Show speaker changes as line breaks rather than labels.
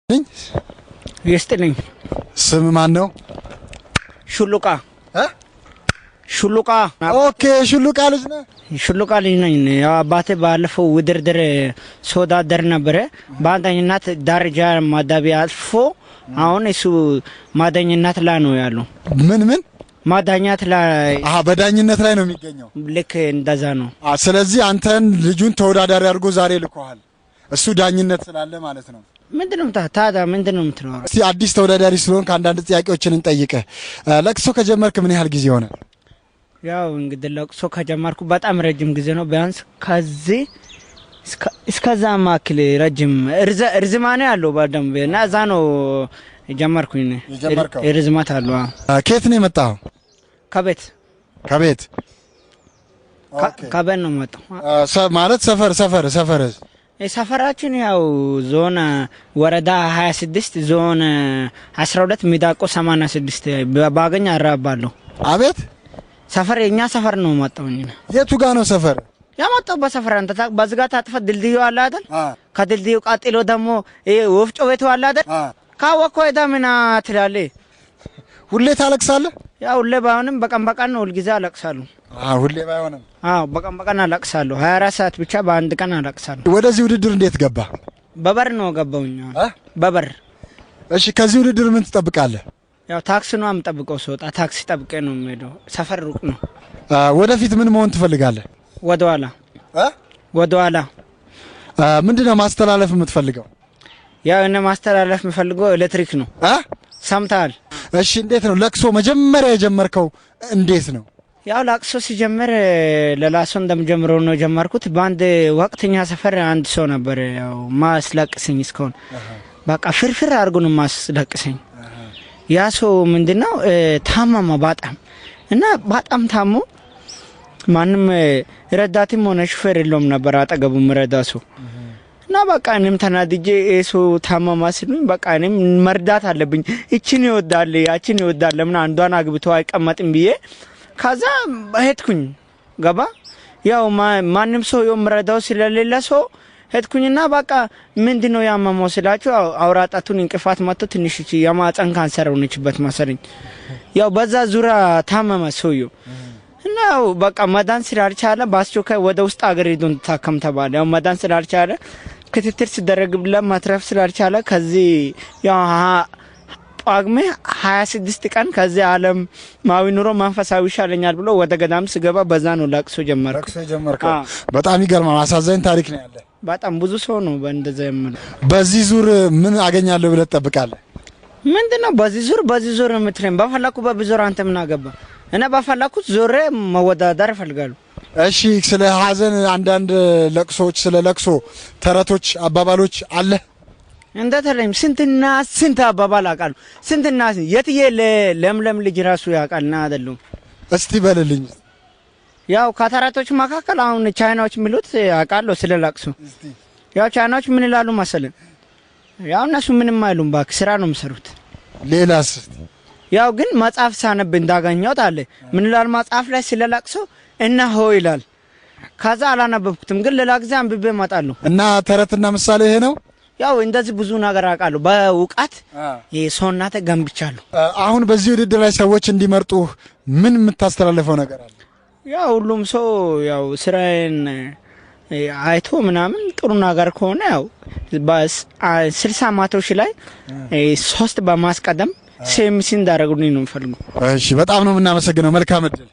ይስጥልኝ
ስም ማን ነው?
ሹሉቃ ሹሉቃ
ኦኬ ሹሉቃ ልጅ ነህ?
ሹሉቃ ልጅ ነኝ። ያው አባቴ ባለፈው ውድድር ተወዳደር ነበር። በአንደኝነት ደረጃ ማዳቢያ አልፎ አሁን እሱ ማዳኝነት ላይ ነው ያለው።
ምን
ማዳኛት ላይ
በዳኝነት ላይ ነው የሚገኘው።
ልክ እንደዛ ነው።
ስለዚህ አንተን ልጁን ተወዳዳሪ አድርጎ ዛሬ ልኮሃል። እሱ ዳኝነት ስላለ ማለት ነው።
ምንድነው ታዲያ ምንድነው የምትኖረው?
እስቲ አዲስ ተወዳዳሪ ስለሆንክ አንዳንድ ጥያቄዎችን እንጠይቅህ። ለቅሶ ከጀመርክ ምን ያህል ጊዜ ሆነ?
ያው እንግዲህ ለቅሶ ከጀመርኩ በጣም ረጅም ጊዜ ነው። ቢያንስ ከዚህ እስከዛ ማክል ረጅም እርዝማኔ አለው በደንብ እና እዛ ነው ጀመርኩኝ። ርዝማት አለው።
ከየት ነው የመጣው?
ከቤት ነው መጣው
ማለት ሰፈር
ሰፈራችን ያው ዞን ወረዳ 26 ዞን 12 ሚዳቆ 86 ባገኛ አራባለሁ።
አቤት
ሰፈር የኛ ሰፈር ነው መጣውኝ።
የቱ ጋር ነው ሰፈር?
ያመጣው በሰፈር አንተ በዝጋታ አጥፈ ድልድዩ አለ አይደል? ከድልድዩ ቀጥሎ ደግሞ ወፍጮ ቤቱ አለ አይደል? ካወኮ ዳምና ትላለ።
ሁሌ ታለቅሳለህ?
ያው ሁሌ ባይሆንም በቀን ነው ሁልጊዜ አለቅሳለሁ።
ሁሌ ባይሆንም
በቀን አለቅሳለሁ። 24 ሰዓት ብቻ በአንድ ቀን አለቅሳለሁ።
ወደዚህ ውድድር እንዴት ገባ?
በበር ነው ገባውኝ። በበር።
እሺ ከዚህ ውድድር ምን ትጠብቃለህ?
ያው ታክሲ ነው የምጠብቀው። ስወጣ ታክሲ ጠብቄ ነው የምሄደው። ሰፈር ሩቅ ነው።
ወደፊት ምን መሆን ትፈልጋለህ?
ወደኋላ
ምንድነው ማስተላለፍ የምትፈልገው?
ያው እኔ ማስተላለፍ የምፈልገው ኤሌክትሪክ ነው። ሰምታል?
እሺ እንዴት ነው ለቅሶ መጀመሪያ የጀመርከው? እንዴት ነው?
ያው ለቅሶ ሲጀምር ለላሶ እንደምጀምረው ነው ጀመርኩት። በአንድ ወቅትኛ ሰፈር አንድ ሰው ነበር ያው ማስለቅሰኝ እስካሁን በቃ ፍርፍር አድርጎ ነው ማስለቅሰኝ። ያ ሰው ምንድነው ታመመ በጣም እና በጣም ታሞ ማንም ረዳትም ሆነ ሹፌር የለውም ነበር አጠገቡም ረዳሱ እና በቃ እኔም ተናድጄ እሱ ታመማ ሲሉኝ በቃ እኔም መርዳት አለብኝ። እቺን ይወዳል ያቺን ይወዳል ለምን አንዷን አግብቶ አይቀመጥም ብዬ ከዛ ሄድኩኝ። ገባ ያው ማንም ሰው የምረዳው ስለሌለ ሰው ሄድኩኝና በቃ ምንድነው ያመመው ስላችሁ አውራጣቱን እንቅፋት መጥቶ ትንሽ የማህፀን ካንሰር ሆነችበት መሰለኝ። ያው በዛ ዙራ ታመመ ሰውየው እና ያው በቃ መዳን ስላልቻለ በአስቸኳይ ወደ ውስጥ አገር ሄዶ እንድታከም ተባለ። ያው መዳን ስላልቻለ ክትትል ሲደረግለት ማትረፍ ስላልቻለ ከዚህ ያው ጳጉሜ 26 ቀን ከዚህ ዓለም ማዊ ኑሮ መንፈሳዊ ይሻለኛል ብሎ ወደ ገዳም ስገባ በዛ ነው ለቅሶ ጀመርኩ።
በጣም ይገርማል። አሳዛኝ ታሪክ ነው ያለ።
በጣም ብዙ ሰው ነው በእንደዛ የምለው።
በዚህ ዙር ምን አገኛለሁ ብለህ ትጠብቃለህ?
ምንድነው በዚህ ዙር የምትለኝ? በፈላኩ በብዙር አንተ ምን አገባ? እኔ በፈላኩት ዞሬ መወዳደር እፈልጋለሁ።
እሺ ስለ ሀዘን አንዳንድ ለቅሶች ስለ ለቅሶ ተረቶች አባባሎች አለ?
እንደተለይም ስንትና ስንት አባባል አውቃለሁ። ስንትና የትዬ ለምለም ልጅ ራሱ ያውቃልና አይደለም?
እስቲ በልልኝ።
ያው ከተረቶች መካከል አሁን ቻይናዎች የሚሉት አውቃለሁ ስለ ለቅሶ። ያው ቻይናዎች ምን ይላሉ መሰለኝ? ያው እነሱ ምንም አይሉም ባክ ስራ ነው የሚሰሩት።
ሌላስ?
ያው ግን መጽሐፍ ሳነብ እንዳገኘሁት አለ ምን ይላል መጽሐፍ ላይ ስለ ለቅሶ እነሆ ይላል። ከዛ አላነበብኩትም ግን ሌላ ጊዜ አንብቤ እመጣለሁ። እና
ተረትና ምሳሌ ይሄ ነው።
ያው እንደዚህ ብዙ ነገር አውቃለሁ በእውቀት የሰውናተ ገንብቻለሁ።
አሁን በዚህ ውድድር ላይ ሰዎች እንዲመርጡ ምን የምታስተላልፈው ነገር አለ?
ያው ሁሉም ሰው ያው ስራዬን አይቶ ምናምን ጥሩ ነገር ከሆነ ያው በ60 ማቶች ላይ 3 በማስቀደም ሴምሲ እንዳደረጉልኝ ነው የምፈልገው።
እሺ በጣም ነው የምናመሰግነው። መልካም እድል